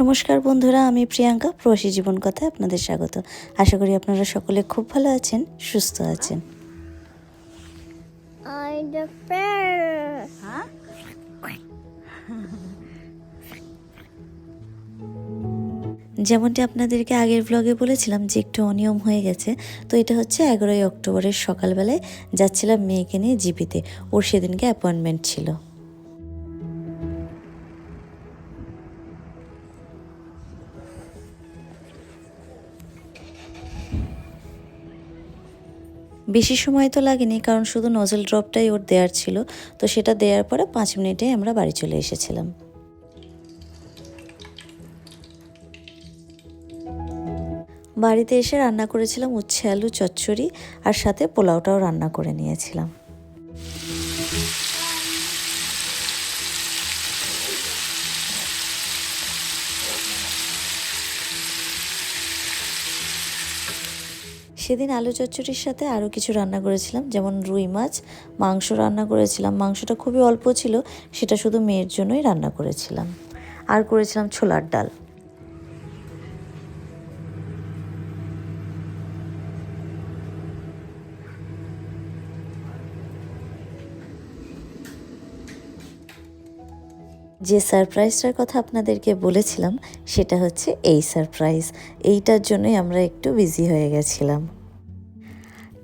নমস্কার বন্ধুরা, আমি প্রিয়াঙ্কা, প্রবাসী জীবন কথায় আপনাদের স্বাগত। আশা করি আপনারা সকলে খুব ভালো আছেন, সুস্থ আছেন। যেমনটি আপনাদেরকে আগের ব্লগে বলেছিলাম যে একটু অনিয়ম হয়ে গেছে, তো এটা হচ্ছে 11ই অক্টোবরের সকালবেলায় যাচ্ছিলাম মেয়েকে নিয়ে জিপিতে। ওর সেদিনকে অ্যাপয়েন্টমেন্ট ছিল। বেশি সময় তো লাগেনি, কারণ শুধু নজল ড্রপটাই ওর দেওয়ার ছিল, তো সেটা দেওয়ার পরে 5 মিনিটে আমরা বাড়ি চলে এসেছিলাম। বাড়িতে এসে রান্না করেছিলাম উচ্ছে আলু চচ্চড়ি, আর সাথে পোলাওটাও রান্না করে নিয়েছিলাম। সেদিন আলু চচ্চড়ির সাথে আরও কিছু রান্না করেছিলাম, যেমন রুই মাছ, মাংস রান্না করেছিলাম। মাংসটা খুবই অল্প ছিল, সেটা শুধু মেয়ের জন্যই রান্না করেছিলাম। আর করেছিলাম ছোলার ডাল। যে সারপ্রাইজটার কথা আপনাদেরকে বলেছিলাম সেটা হচ্ছে এই সারপ্রাইজ। এইটার জন্যই আমরা একটু বিজি হয়ে গেছিলাম।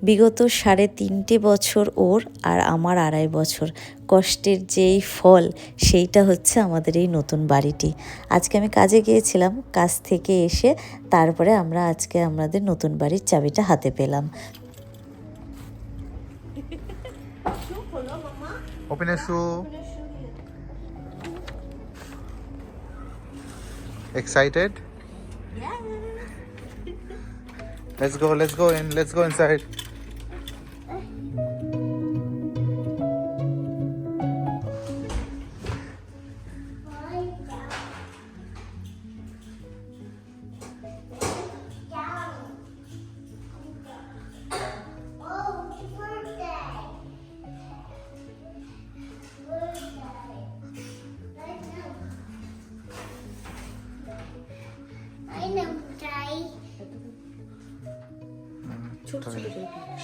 বিগত 3.5 বছর ওর আর আমার 2.5 বছর কষ্টের যেই ফল, সেইটা হচ্ছে আমাদের এই নতুন বাড়িটি। আজকে আমি কাজে গিয়েছিলাম, কাজ থেকে এসে তারপরে আমরা আজকে আমাদের নতুন বাড়ির চাবিটা হাতে পেলাম। Open your shoe. Excited? Yeah. Let's go in. Let's go inside.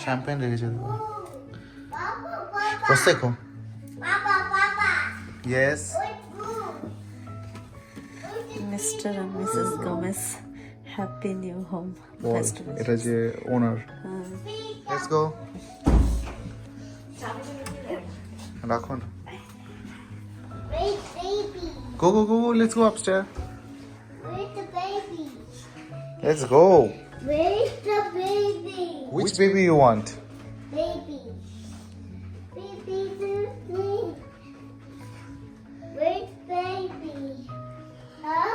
Champagne রেখেছে তো। Prosecco. Yes. Mr. and Mrs. Gomez, happy new home. এটা যে ওনার। Let's go. রাখুন। Go. Let's go upstairs. Where's the baby? Let's go. Where's the baby? Which baby you want? Baby. Baby, please. Where's baby? Huh?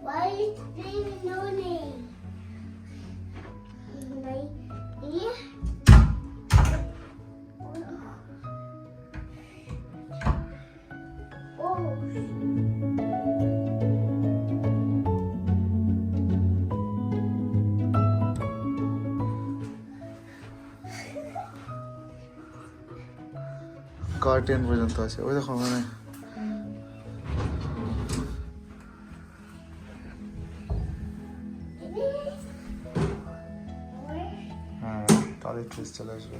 Why is baby no name? Yeah. Oh. Curtain পর্যন্ত আছে, ওই দেখো মানে হ্যাঁ toilet trace চলে আসবে।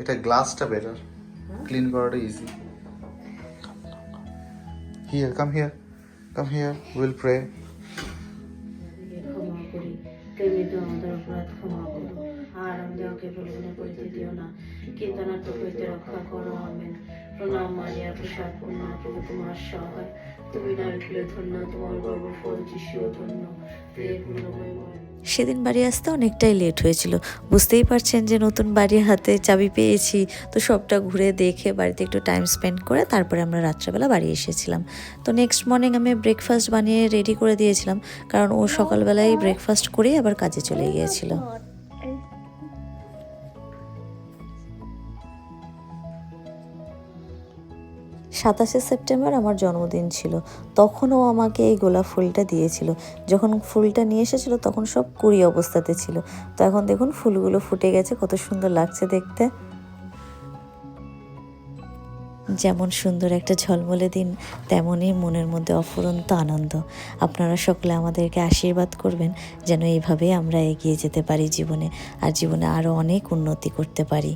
এটা গ্লাসটা বেটার, ক্লিন করাটা easy. Here come here will pray. ক্ষমা করি, প্রেমিত আমাদের অপরাধ ক্ষমা করো, আর আমাদেরকে প্রলোভনে করিতে দিও না, কিন্তু নাটক হইতে রক্ষা করো। আমেন। প্রণাম মারিয়া, প্রসাদ পূর্ণ, প্রভু তোমার সহায়, তুমি নারীকুলে ধন্য, তোমার গর্ভফল যিশু ধন্য। সেদিন বাড়ি আসতে অনেকটাই লেট হয়েছিল। বুঝতেই পারছেন যে নতুন বাড়ির হাতে চাবি পেয়েছি, তো সবটা ঘুরে দেখে বাড়িতে একটু টাইম স্পেন্ড করে তারপরে আমরা রাত্রেবেলা বাড়ি এসেছিলাম। তো নেক্সট মর্নিং আমি ব্রেকফাস্ট বানিয়ে রেডি করে দিয়েছিলাম, কারণ ও সকালবেলায় ব্রেকফাস্ট করেই আবার কাজে চলে গিয়েছিল। 27শে সেপ্টেম্বর আমার জন্মদিন ছিল, তখনও আমাকে এই গোলাপ ফুলটা দিয়েছিল। যখন ফুলটা নিয়ে এসেছিল তখন সব কুড়ি অবস্থাতে ছিল, তো এখন দেখুন ফুলগুলো ফুটে গেছে, কত সুন্দর লাগছে দেখতে। যেমন সুন্দর একটা ঝলমলে দিন, তেমনই মনের মধ্যে অফুরন্ত আনন্দ। আপনারা সকলে আমাদেরকে আশীর্বাদ করবেন যেন এইভাবেই আমরা এগিয়ে যেতে পারি জীবনে, আর জীবনে আরও অনেক উন্নতি করতে পারি।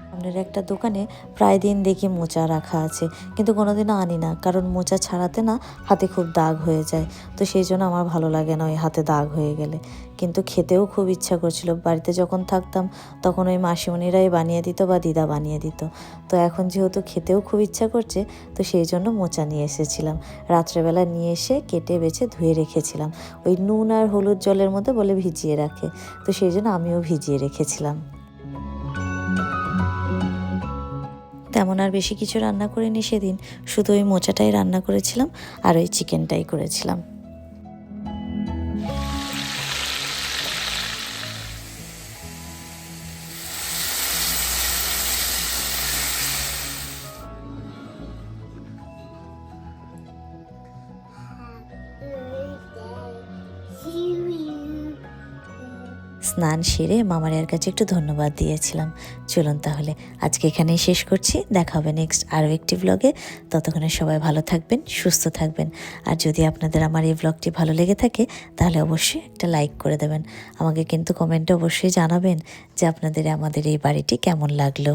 সামনের একটা দোকানে প্রায় দিন দেখি মোচা রাখা আছে, কিন্তু কোনোদিনও আনি না, কারণ মোচা ছাড়াতে না হাতে খুব দাগ হয়ে যায়, তো সেই জন্য আমার ভালো লাগে না ওই হাতে দাগ হয়ে গেলে। কিন্তু খেতেও খুব ইচ্ছা করছিল, বাড়িতে যখন থাকতাম তখন ওই মাসিমণিরাই বানিয়ে দিত বা দিদা বানিয়ে দিত। তো এখন যেহেতু খেতেও খুব ইচ্ছা করছে, তো সেই জন্য মোচা নিয়ে এসেছিলাম। রাত্রেবেলা নিয়ে এসে কেটে বেছে ধুয়ে রেখেছিলাম, ওই নুন আর হলুদ জলের মধ্যে বলে ভিজিয়ে রাখে, তো সেই জন্য আমিও ভিজিয়ে রেখেছিলাম। তেমন আর বেশি কিছু রান্না করিনি সেদিন, শুধু ওই মোচাটাই রান্না করেছিলাম আর ওই চিকেনটাই করেছিলাম। স্নান সেরে মামারিয়ার কাছে একটু ধন্যবাদ দিয়েছিলাম। চলুন তাহলে আজকে এখানেই শেষ করছি, দেখা হবে নেক্সট আরও একটি ব্লগে। ততক্ষণে সবাই ভালো থাকবেন, সুস্থ থাকবেন। আর যদি আপনাদের আমার এই ব্লগটি ভালো লেগে থাকে তাহলে অবশ্যই একটা লাইক করে দেবেন। আমাকে কিন্তু কমেন্টে অবশ্যই জানাবেন যে আপনাদের আমাদের এই বাড়িটি কেমন লাগলো।